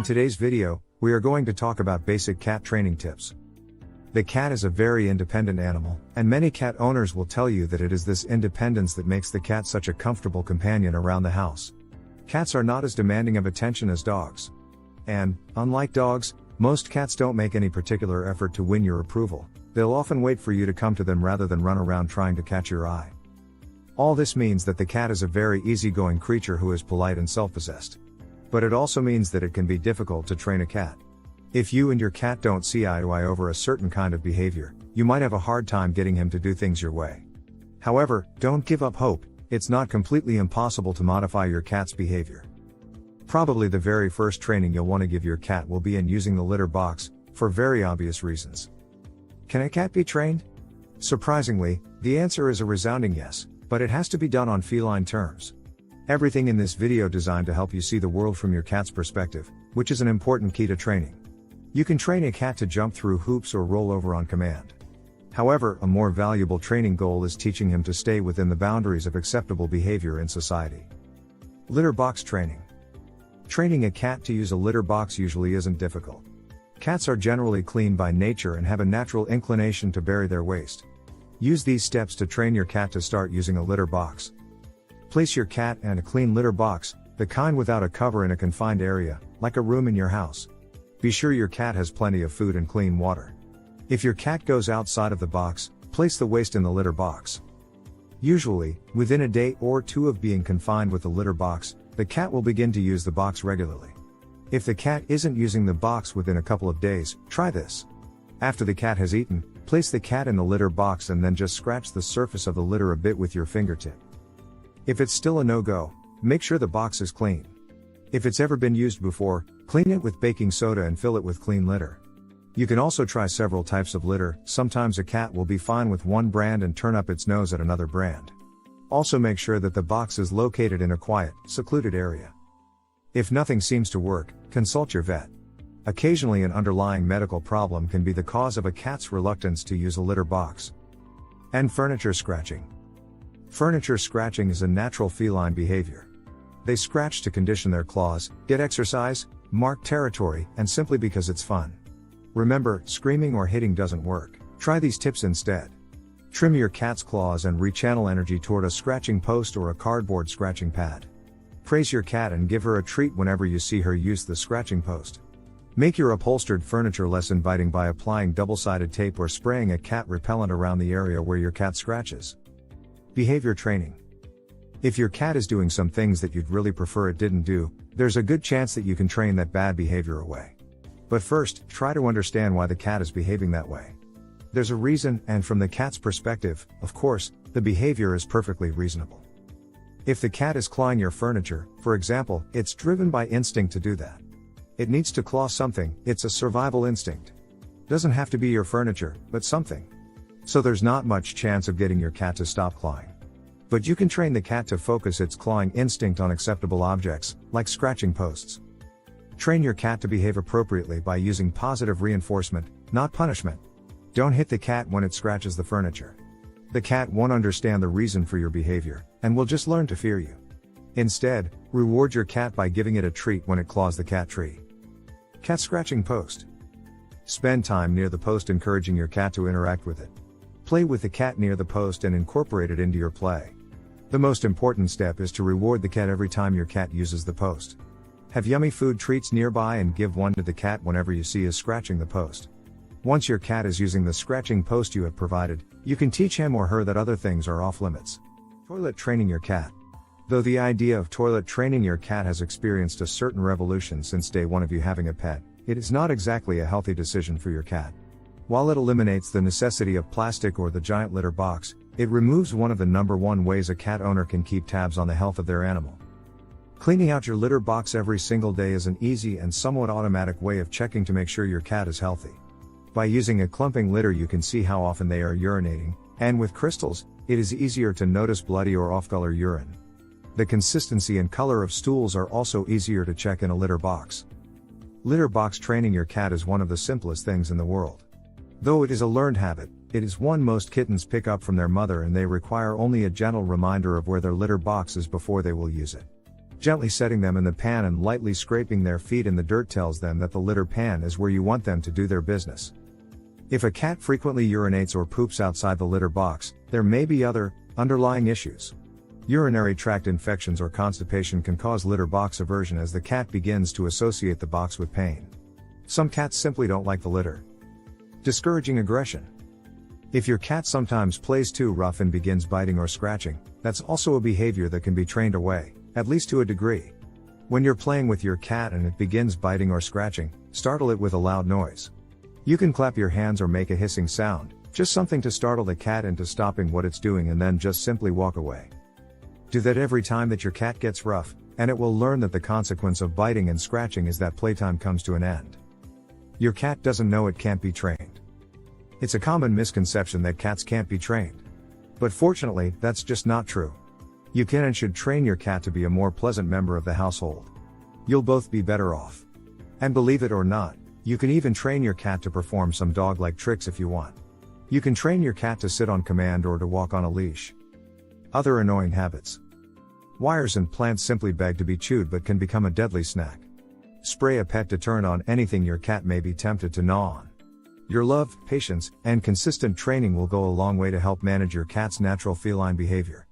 In today's video, we are going to talk about basic cat training tips. The cat is a very independent animal, and many cat owners will tell you that it is this independence that makes the cat such a comfortable companion around the house. Cats are not as demanding of attention as dogs. And, unlike dogs, most cats don't make any particular effort to win your approval. They'll often wait for you to come to them rather than run around trying to catch your eye. All this means that the cat is a very easygoing creature who is polite and self-possessed. But it also means that it can be difficult to train a cat. If you and your cat don't see eye to eye over a certain kind of behavior, you might have a hard time getting him to do things your way. However, don't give up hope. It's not completely impossible to modify your cat's behavior. Probably the very first training you'll want to give your cat will be in using the litter box, for very obvious reasons. Can a cat be trained? Surprisingly, the answer is a resounding yes, but it has to be done on feline terms. Everything in this video designed to help you see the world from your cat's perspective, which is an important key to training. You can train a cat to jump through hoops or roll over on command. However, a more valuable training goal is teaching him to stay within the boundaries of acceptable behavior in society. Litter box training. Training a cat to use a litter box usually isn't difficult. Cats are generally clean by nature and have a natural inclination to bury their waste. Use these steps to train your cat to start using a litter box. Place your cat in a clean litter box, the kind without a cover in a confined area, like a room in your house. Be sure your cat has plenty of food and clean water. If your cat goes outside of the box, place the waste in the litter box. Usually, within a day or two of being confined with the litter box, the cat will begin to use the box regularly. If the cat isn't using the box within a couple of days, try this. After the cat has eaten, place the cat in the litter box and then just scratch the surface of the litter a bit with your fingertip. If it's still a no-go, make sure the box is clean. If it's ever been used before, clean it with baking soda and fill it with clean litter. You can also try several types of litter. Sometimes a cat will be fine with one brand and turn up its nose at another brand. Also make sure that the box is located in a quiet, secluded area. If nothing seems to work, consult your vet. Occasionally an underlying medical problem can be the cause of a cat's reluctance to use a litter box. And furniture scratching. Furniture scratching is a natural feline behavior. They scratch to condition their claws, get exercise, mark territory, and simply because it's fun. Remember, screaming or hitting doesn't work. Try these tips instead. Trim your cat's claws and rechannel energy toward a scratching post or a cardboard scratching pad. Praise your cat and give her a treat whenever you see her use the scratching post. Make your upholstered furniture less inviting by applying double-sided tape or spraying a cat repellent around the area where your cat scratches. Behavior training. If your cat is doing some things that you'd really prefer it didn't do, there's a good chance that you can train that bad behavior away. But first, try to understand why the cat is behaving that way. There's a reason, and from the cat's perspective, of course, the behavior is perfectly reasonable. If the cat is clawing your furniture, for example, it's driven by instinct to do that. It needs to claw something, it's a survival instinct. Doesn't have to be your furniture, but something. So there's not much chance of getting your cat to stop clawing. But you can train the cat to focus its clawing instinct on acceptable objects, like scratching posts. Train your cat to behave appropriately by using positive reinforcement, not punishment. Don't hit the cat when it scratches the furniture. The cat won't understand the reason for your behavior, and will just learn to fear you. Instead, reward your cat by giving it a treat when it claws the cat tree. Cat scratching post. Spend time near the post encouraging your cat to interact with it. Play with the cat near the post and incorporate it into your play. The most important step is to reward the cat every time your cat uses the post. Have yummy food treats nearby and give one to the cat whenever you see is scratching the post. Once your cat is using the scratching post you have provided, you can teach him or her that other things are off limits. Toilet training your cat. Though the idea of toilet training your cat has experienced a certain revolution since day one of you having a pet, it is not exactly a healthy decision for your cat. While it eliminates the necessity of plastic or the giant litter box, it removes one of the number one ways a cat owner can keep tabs on the health of their animal. Cleaning out your litter box every single day is an easy and somewhat automatic way of checking to make sure your cat is healthy. By using a clumping litter you can see how often they are urinating, and with crystals, it is easier to notice bloody or off-color urine. The consistency and color of stools are also easier to check in a litter box. Litter box training your cat is one of the simplest things in the world. Though it is a learned habit, it is one most kittens pick up from their mother and they require only a gentle reminder of where their litter box is before they will use it. Gently setting them in the pan and lightly scraping their feet in the dirt tells them that the litter pan is where you want them to do their business. If a cat frequently urinates or poops outside the litter box, there may be other, underlying issues. Urinary tract infections or constipation can cause litter box aversion as the cat begins to associate the box with pain. Some cats simply don't like the litter. Discouraging aggression. If your cat sometimes plays too rough and begins biting or scratching, that's also a behavior that can be trained away, at least to a degree. When you're playing with your cat and it begins biting or scratching, startle it with a loud noise. You can clap your hands or make a hissing sound, just something to startle the cat into stopping what it's doing and then just simply walk away. Do that every time that your cat gets rough, and it will learn that the consequence of biting and scratching is that playtime comes to an end. Your cat doesn't know it can't be trained. It's a common misconception that cats can't be trained. But fortunately, that's just not true. You can and should train your cat to be a more pleasant member of the household. You'll both be better off. And believe it or not, you can even train your cat to perform some dog-like tricks if you want. You can train your cat to sit on command or to walk on a leash. Other annoying habits. Wires and plants simply beg to be chewed but can become a deadly snack. Spray a pet deterrent on anything your cat may be tempted to gnaw on. Your love, patience, and consistent training will go a long way to help manage your cat's natural feline behavior.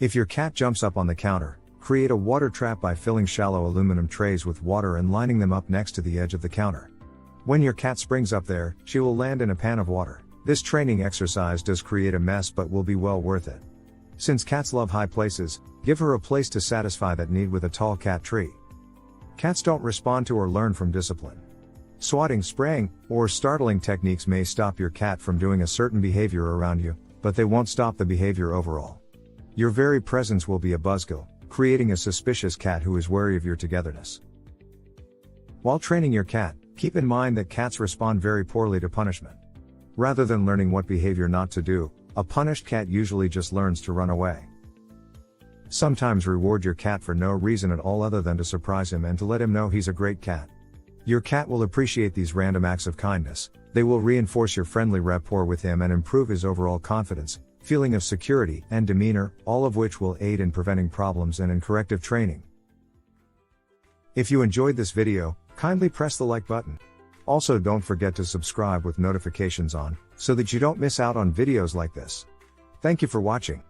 If your cat jumps up on the counter, create a water trap by filling shallow aluminum trays with water and lining them up next to the edge of the counter. When your cat springs up there, she will land in a pan of water. This training exercise does create a mess but will be well worth it. Since cats love high places, give her a place to satisfy that need with a tall cat tree. Cats don't respond to or learn from discipline. Swatting, spraying, or startling techniques may stop your cat from doing a certain behavior around you, but they won't stop the behavior overall. Your very presence will be a buzzkill, creating a suspicious cat who is wary of your togetherness. While training your cat, keep in mind that cats respond very poorly to punishment. Rather than learning what behavior not to do, a punished cat usually just learns to run away. Sometimes reward your cat for no reason at all other than to surprise him and to let him know he's a great cat. Your cat will appreciate these random acts of kindness. They will reinforce your friendly rapport with him and improve his overall confidence, feeling of security, and demeanor, all of which will aid in preventing problems and in corrective training. If you enjoyed this video, kindly press the like button. Also, don't forget to subscribe with notifications on, so that you don't miss out on videos like this. Thank you for watching.